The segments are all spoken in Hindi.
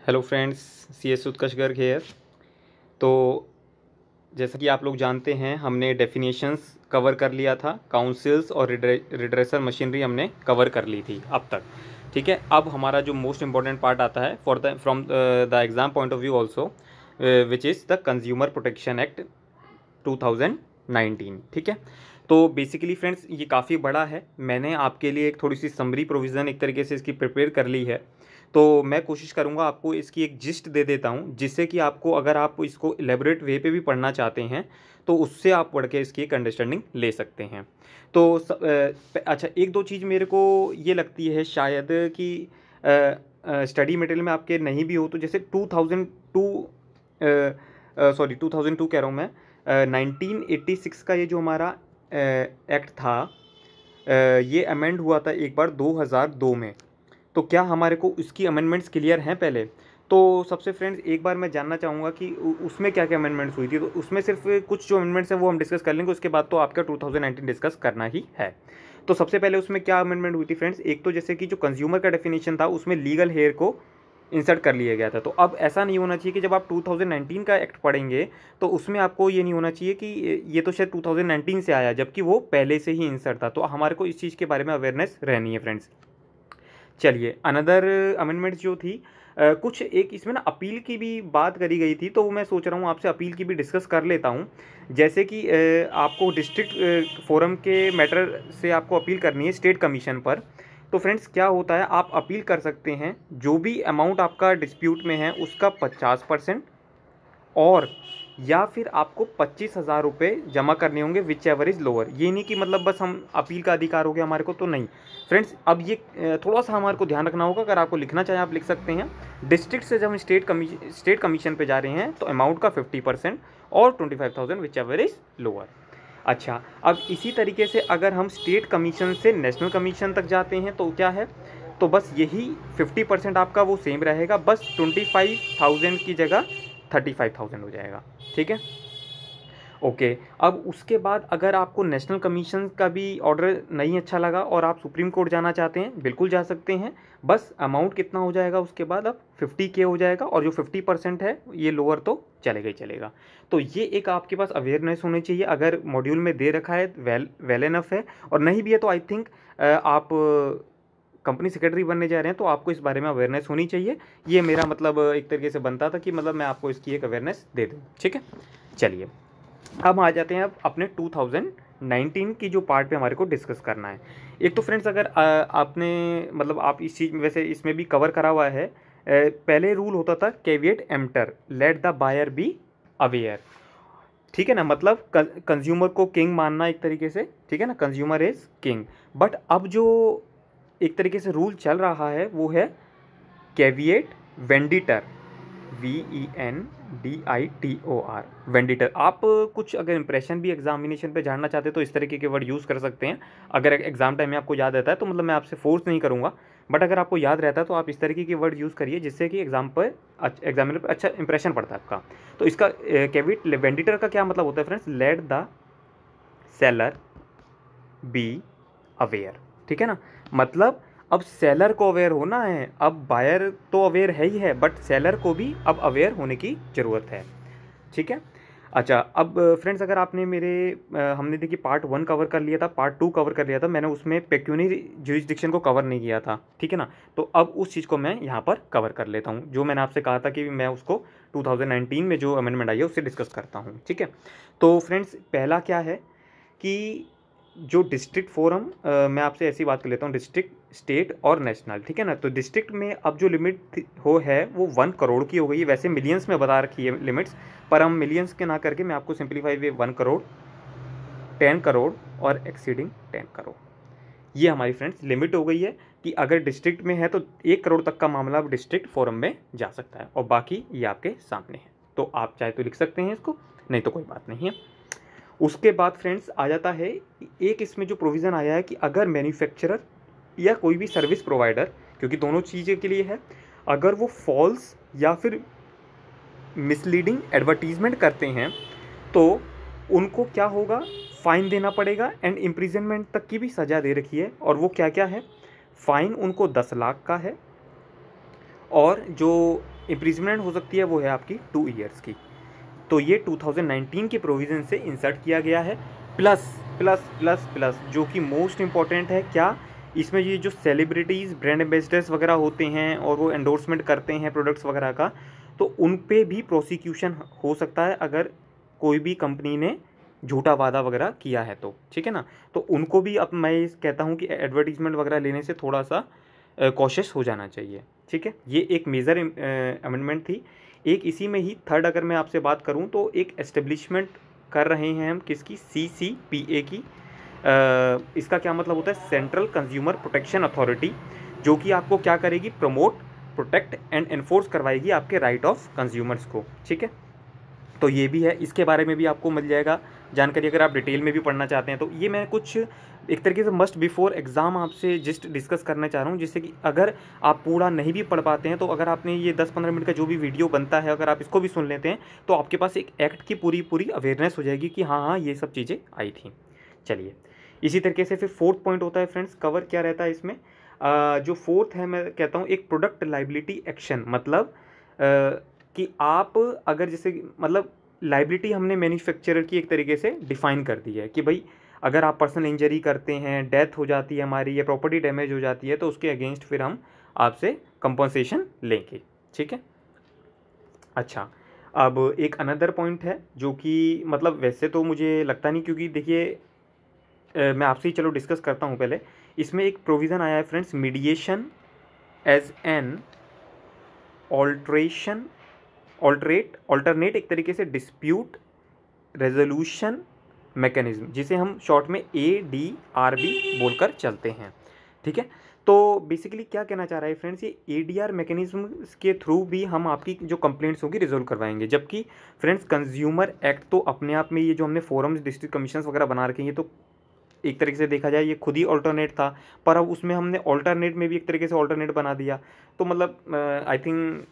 हेलो फ्रेंड्स, सी एस उत्कर्ष गर्ग हेयर। तो जैसा कि आप लोग जानते हैं, हमने डेफिनेशंस कवर कर लिया था, काउंसिल्स और रिड्रेसर मशीनरी हमने कवर कर ली थी अब तक। ठीक है, अब हमारा जो मोस्ट इंपॉर्टेंट पार्ट आता है for the from the exam point of view also, which is the consumer protection act 2019। ठीक है, तो बेसिकली फ्रेंड्स ये काफ़ी बड़ा है। मैंने आपके लिए एक थोड़ी सी समरी प्रोविज़न एक तरीके से इसकी प्रिपेयर कर ली है, तो मैं कोशिश करूँगा आपको इसकी एक जिस्ट दे देता हूँ, जिससे कि आपको अगर आप इसको एलेबोरेट वे पे भी पढ़ना चाहते हैं तो उससे आप पढ़ के इसकी एक अंडरस्टैंडिंग ले सकते हैं। तो अच्छा, एक दो चीज़ मेरे को ये लगती है शायद कि स्टडी मटेरियल में आपके नहीं भी हो, तो जैसे 2002 सॉरी 2002 कह रहा हूँ मैं, 1986 का ये जो हमारा एक्ट था, ये अमेंड हुआ था एक बार 2002 में। तो क्या हमारे को इसकी अमेंडमेंट्स क्लियर हैं पहले? तो सबसे फ्रेंड्स एक बार मैं जानना चाहूँगा कि उसमें क्या क्या अमेंडमेंट्स हुई थी। तो उसमें सिर्फ कुछ जो अमेंडमेंट्स हैं वो हम डिस्कस कर लेंगे, उसके बाद तो आपका 2019 डिस्कस करना ही है। तो सबसे पहले उसमें क्या अमेंडमेंट हुई थी फ्रेंड्स, एक तो जैसे कि जो कंज्यूमर का डेफिनेशन था उसमें लीगल हेयर को इंसर्ट कर लिया गया था। तो अब ऐसा नहीं होना चाहिए कि जब आप 2019 का एक्ट पढ़ेंगे तो उसमें आपको ये नहीं होना चाहिए कि ये तो शायद 2019 से आया, जबकि वो पहले से ही इंसर्ट था। तो हमारे को इस चीज़ के बारे में अवेयरनेस रहनी है फ्रेंड्स। चलिए, अनदर अमेंडमेंट जो थी, कुछ एक इसमें ना अपील की भी बात करी गई थी, तो मैं सोच रहा हूँ आपसे अपील की भी डिस्कस कर लेता हूँ। जैसे कि आपको डिस्ट्रिक्ट फोरम के मैटर से आपको अपील करनी है स्टेट कमीशन पर। तो फ्रेंड्स क्या होता है, आप अपील कर सकते हैं जो भी अमाउंट आपका डिस्प्यूट में है उसका 50%, और या फिर आपको 25,000 रुपये जमा करने होंगे, विच एवर इज़ लोअर। ये नहीं कि मतलब बस हम अपील का अधिकार हो गया हमारे को, तो नहीं फ्रेंड्स। अब ये थोड़ा सा हमारे को ध्यान रखना होगा। अगर आपको लिखना चाहें आप लिख सकते हैं, डिस्ट्रिक्ट से जब हम स्टेट कमीशन पे जा रहे हैं तो अमाउंट का 50% और 25,000 विच एवर इज़ लोअर। अच्छा, अब इसी तरीके से अगर हम स्टेट कमीशन से नेशनल कमीशन तक जाते हैं तो क्या है, तो बस यही 50% आपका वो सेम रहेगा, बस 25,000 की जगह 35,000 हो जाएगा। ठीक है, ओके। अब उसके बाद अगर आपको नेशनल कमीशन का भी ऑर्डर नहीं अच्छा लगा और आप सुप्रीम कोर्ट जाना चाहते हैं, बिल्कुल जा सकते हैं। बस अमाउंट कितना हो जाएगा उसके बाद, अब 50K हो जाएगा, और जो 50% है ये लोअर तो चलेगा ही चलेगा। तो ये एक आपके पास अवेयरनेस होनी चाहिए। अगर मॉड्यूल में दे रखा है वेल एनफ है, और नहीं भी है तो आई थिंक आप कंपनी सेक्रेटरी बनने जा रहे हैं तो आपको इस बारे में अवेयरनेस होनी चाहिए। ये मेरा मतलब एक तरीके से बनता था कि मतलब मैं आपको इसकी एक अवेयरनेस दे दूँ। ठीक है, चलिए अब आ जाते हैं अब अपने 2019 की जो पार्ट पे हमारे को डिस्कस करना है। एक तो फ्रेंड्स अगर आपने मतलब आप इस चीज़ में, वैसे इसमें भी कवर करा हुआ है, पहले रूल होता था caveat emptor, let the buyer be aware. ठीक है ना, मतलब कंज्यूमर को किंग मानना एक तरीके से, ठीक है ना, कंज्यूमर इज किंग। बट अब जो एक तरीके से रूल चल रहा है वो है कैविएट वेंडिटर, VENDITOR, वेंडिटर। आप कुछ अगर इंप्रेशन भी एग्जामिनेशन पे जानना चाहते हैं तो इस तरीके के वर्ड यूज़ कर सकते हैं। अगर एग्जाम टाइम में आपको याद रहता है तो मतलब मैं आपसे फोर्स नहीं करूँगा, बट अगर आपको याद रहता है तो आप इस तरीके के वर्ड यूज़ करिए जिससे कि एग्जामिनर पर अच्छा इंप्रेशन पड़ता है आपका। तो इसका कैविट वेंडिटर का क्या मतलब होता है friends, let the seller B aware. ठीक है ना, मतलब अब सेलर को अवेयर होना है। अब बायर तो अवेयर है ही है, बट सेलर को भी अब अवेयर होने की ज़रूरत है। ठीक है, अच्छा अब फ्रेंड्स अगर आपने मेरे हमने देखिए पार्ट 1 कवर कर लिया था, पार्ट 2 कवर कर लिया था, मैंने उसमें पेक्यूनियरी ज्यूरिसडिक्शन को कवर नहीं किया था। ठीक है ना, तो अब उस चीज़ को मैं यहाँ पर कवर कर लेता हूँ, जो मैंने आपसे कहा था कि मैं उसको 2019 में जो अमेंडमेंट आई है उससे डिस्कस करता हूँ। ठीक है, तो फ्रेंड्स पहला क्या है कि जो डिस्ट्रिक्ट फोरम, मैं आपसे ऐसी बात कर लेता हूँ, डिस्ट्रिक्ट, स्टेट और नेशनल। ठीक है ना, तो डिस्ट्रिक्ट में अब जो लिमिट हो है वो 1 करोड़ की हो गई है। वैसे मिलियंस में बता रखी है लिमिट्स, पर हम मिलियंस के ना करके मैं आपको सिंप्लीफाई वे 1 करोड़, 10 करोड़ और एक्सीडिंग 10 करोड़, ये हमारी फ्रेंड्स लिमिट हो गई है कि अगर डिस्ट्रिक्ट में है तो 1 करोड़ तक का मामला अब डिस्ट्रिक्ट फोरम में जा सकता है, और बाकी ये आपके सामने है। तो आप चाहे तो लिख सकते हैं इसको, नहीं तो कोई बात नहीं है। उसके बाद फ्रेंड्स आ जाता है एक इसमें जो प्रोविज़न आया है कि अगर मैन्युफैक्चरर या कोई भी सर्विस प्रोवाइडर, क्योंकि दोनों चीज़ें के लिए है, अगर वो फॉल्स या फिर मिसलीडिंग एडवर्टीजमेंट करते हैं तो उनको क्या होगा, फ़ाइन देना पड़ेगा, एंड इम्प्रिजनमेंट तक की भी सज़ा दे रखी है। और वो क्या क्या है, फ़ाइन उनको 10 लाख का है, और जो इम्प्रिजमेंट हो सकती है वो है आपकी 2 ईयर्स की। तो ये 2019 के प्रोविज़न से इंसर्ट किया गया है। प्लस प्लस प्लस प्लस जो कि मोस्ट इम्पॉर्टेंट है क्या, इसमें ये जो सेलिब्रिटीज़ ब्रांड एम्बेसडर्स वगैरह होते हैं और वो एंडोर्समेंट करते हैं प्रोडक्ट्स वगैरह का, तो उन पे भी प्रोसिक्यूशन हो सकता है अगर कोई भी कंपनी ने झूठा वादा वगैरह किया है तो, ठीक है ना। तो उनको भी अब मैं कहता हूँ कि एडवर्टीजमेंट वगैरह लेने से थोड़ा सा कॉशियस हो जाना चाहिए, ठीक है। ये एक मेजर अमेंडमेंट थी। एक इसी में ही थर्ड अगर मैं आपसे बात करूं तो एक एस्टेब्लिशमेंट कर रहे हैं हम किसकी, CCPA की। इसका क्या मतलब होता है, सेंट्रल कंज्यूमर प्रोटेक्शन अथॉरिटी, जो कि आपको क्या करेगी, प्रमोट, प्रोटेक्ट एंड एनफोर्स करवाएगी आपके राइट ऑफ कंज्यूमर्स को, ठीक है। तो ये भी है, इसके बारे में भी आपको मिल जाएगा जानकारी अगर आप डिटेल में भी पढ़ना चाहते हैं तो। ये मैं कुछ एक तरीके से मस्ट बिफोर एग्ज़ाम आपसे जस्ट डिस्कस करना चाह रहा हूँ, जिससे कि अगर आप पूरा नहीं भी पढ़ पाते हैं तो अगर आपने ये 10-15 मिनट का जो भी वीडियो बनता है अगर आप इसको भी सुन लेते हैं तो आपके पास एक एक्ट की पूरी पूरी अवेयरनेस हो जाएगी कि हाँ हाँ ये सब चीज़ें आई थी। चलिए, इसी तरीके से फिर फोर्थ पॉइंट होता है फ्रेंड्स, कवर क्या रहता है इसमें। जो फोर्थ है मैं कहता हूँ एक प्रोडक्ट लाइबिलिटी एक्शन, मतलब कि आप अगर जैसे मतलब लाइबिलिटी हमने मैन्युफैक्चरर की एक तरीके से डिफ़ाइन कर दी है कि भाई अगर आप पर्सनल इंजरी करते हैं, डेथ हो जाती है हमारी या प्रॉपर्टी डैमेज हो जाती है तो उसके अगेंस्ट फिर हम आपसे कंपनसेशन लेंगे, ठीक है। अच्छा, अब एक अनदर पॉइंट है जो कि मतलब वैसे तो मुझे लगता नहीं, क्योंकि देखिए मैं आपसे ही चलो डिस्कस करता हूँ पहले। इसमें एक प्रोविज़न आया है friends, mediation as an alternate एक तरीके से डिस्प्यूट रेजोल्यूशन मैकेनिज्म, जिसे हम शॉर्ट में ADRB बोलकर चलते हैं, ठीक है। तो बेसिकली क्या कहना चाह रहा है फ्रेंड्स, ये ADR मैकेनिज्म के थ्रू भी हम आपकी जो कंप्लेंट्स होगी रिजोल्व करवाएंगे। जबकि फ्रेंड्स कंज्यूमर एक्ट तो अपने आप में ये जो हमने फोरम्स, डिस्ट्रिक्ट कमीशन वगैरह बना रखे हैं, ये तो एक तरीके से देखा जाए ये खुद ही ऑल्टरनेट था, पर अब उसमें हमने ऑल्टरनेट में भी एक तरीके से ऑल्टरनेट बना दिया। तो मतलब आई थिंक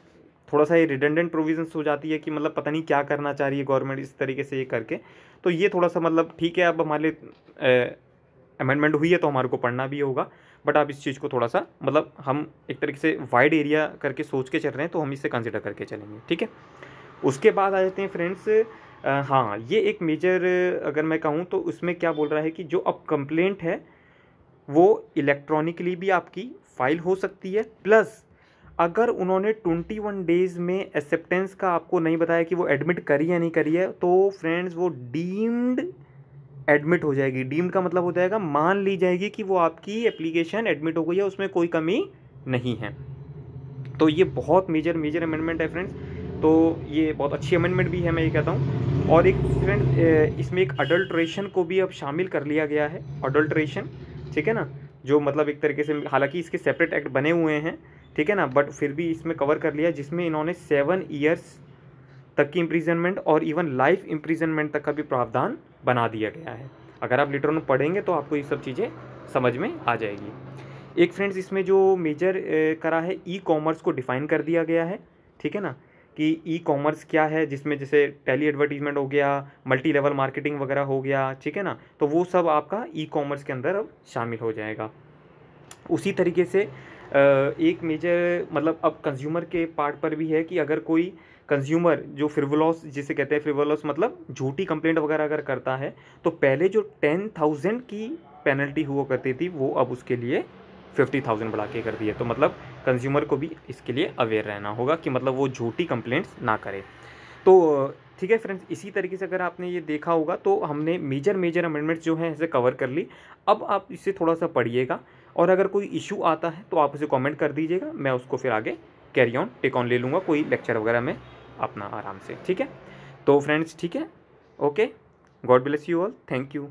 थोड़ा सा ये रिडंडेंट प्रोविजंस हो जाती है कि मतलब पता नहीं क्या करना चाह रही है गवर्नमेंट इस तरीके से ये करके। तो ये थोड़ा सा मतलब ठीक है, अब हमारे अमेंडमेंट हुई है तो हमारे को पढ़ना भी होगा, बट आप इस चीज़ को थोड़ा सा मतलब हम एक तरीके से वाइड एरिया करके सोच के चल रहे हैं तो हम इसे कंसिडर करके चलेंगे, ठीक है। उसके बाद आ जाते हैं फ्रेंड्स, हाँ ये एक मेजर अगर मैं कहूँ तो उसमें क्या बोल रहा है कि जो अब कंप्लेंट है वो इलेक्ट्रॉनिकली भी आपकी फाइल हो सकती है, प्लस अगर उन्होंने 21 डेज़ में एक्सेप्टेंस का आपको नहीं बताया कि वो एडमिट करी या नहीं करी है तो फ्रेंड्स वो डीम्ड एडमिट हो जाएगी। डीम्ड का मतलब हो जाएगा मान ली जाएगी कि वो आपकी एप्लीकेशन एडमिट हो गई है, उसमें कोई कमी नहीं है। तो ये बहुत मेजर अमेंडमेंट है फ्रेंड्स, तो ये बहुत अच्छी अमेंडमेंट भी है मैं ये कहता हूँ। और एक फ्रेंड इसमें एक अडल्ट्रेशन को भी अब शामिल कर लिया गया है, अडल्ट्रेशन, ठीक है ना, जो मतलब एक तरीके से हालांकि इसके सेपरेट एक्ट बने हुए हैं, ठीक है ना, बट फिर भी इसमें कवर कर लिया, जिसमें इन्होंने 7 ईयर्स तक की इम्प्रीजनमेंट और इवन लाइफ इम्प्रीजनमेंट तक का भी प्रावधान बना दिया गया है। अगर आप लिटर में पढ़ेंगे तो आपको ये सब चीज़ें समझ में आ जाएगी। एक फ्रेंड्स इसमें जो मेजर करा है, ई कॉमर्स को डिफ़ाइन कर दिया गया है, ठीक है ना, कि ई कॉमर्स क्या है, जिसमें जैसे टेली एडवर्टीजमेंट हो गया, मल्टी लेवल मार्केटिंग वगैरह हो गया, ठीक है ना, तो वो सब आपका ई कॉमर्स के अंदर अब शामिल हो जाएगा। उसी तरीके से एक मेजर मतलब अब कंज्यूमर के पार्ट पर भी है कि अगर कोई कंज्यूमर जो फ्रिवोलस जिसे कहते हैं, फ्रिवोलस मतलब झूठी कंप्लेंट वगैरह अगर करता है तो पहले जो 10,000 की पेनल्टी हुआ करती थी वो अब उसके लिए 50,000 बढ़ा के कर दी है। तो मतलब कंज्यूमर को भी इसके लिए अवेयर रहना होगा कि मतलब वो झूठी कंप्लेंट्स ना करे। तो ठीक है फ्रेंड्स, इसी तरीके से अगर आपने ये देखा होगा तो हमने मेजर अमेंडमेंट्स जो हैं इसे कवर कर ली। अब आप इसे थोड़ा सा पढ़िएगा और अगर कोई इशू आता है तो आप उसे कमेंट कर दीजिएगा, मैं उसको फिर आगे कैरी ऑन टेक ऑन ले लूँगा कोई लेक्चर वगैरह में अपना आराम से, ठीक है। तो फ्रेंड्स ठीक है, okay, God bless you all, thank you.